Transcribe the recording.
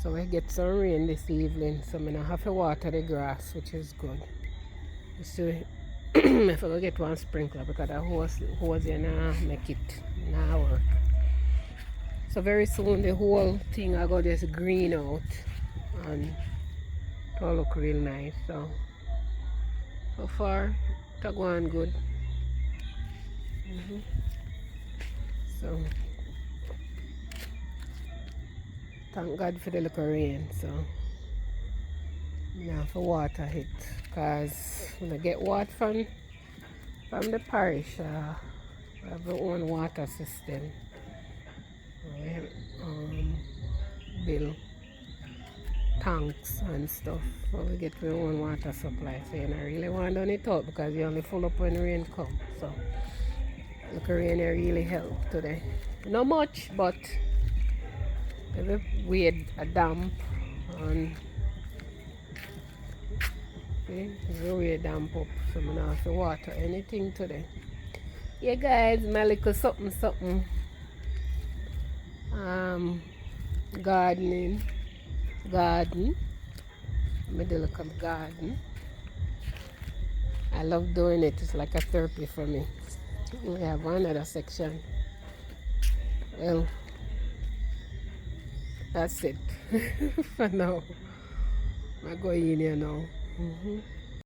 So we get some rain this evening, so I'm gonna have to water the grass, which is good. You see, if I go get one sprinkler because the hose you now make it now work. So very soon the whole thing I go just green out and it will look real nice. So far it's going good. So thank God for the little rain. So I have to water it because when I get water from the parish, we have our own water system. We build tanks and stuff, so we get our own water supply. So you don't really want to it out because you only full up when the rain comes. So the rain really help today. Not much, but every weird a damp and see, every weird damp up. So I'm gonna have to water anything today. Yeah guys, my little something garden. My little garden. I love doing it. It's like a therapy for me. We have another section. Well, that's it for now. I'm going in here now.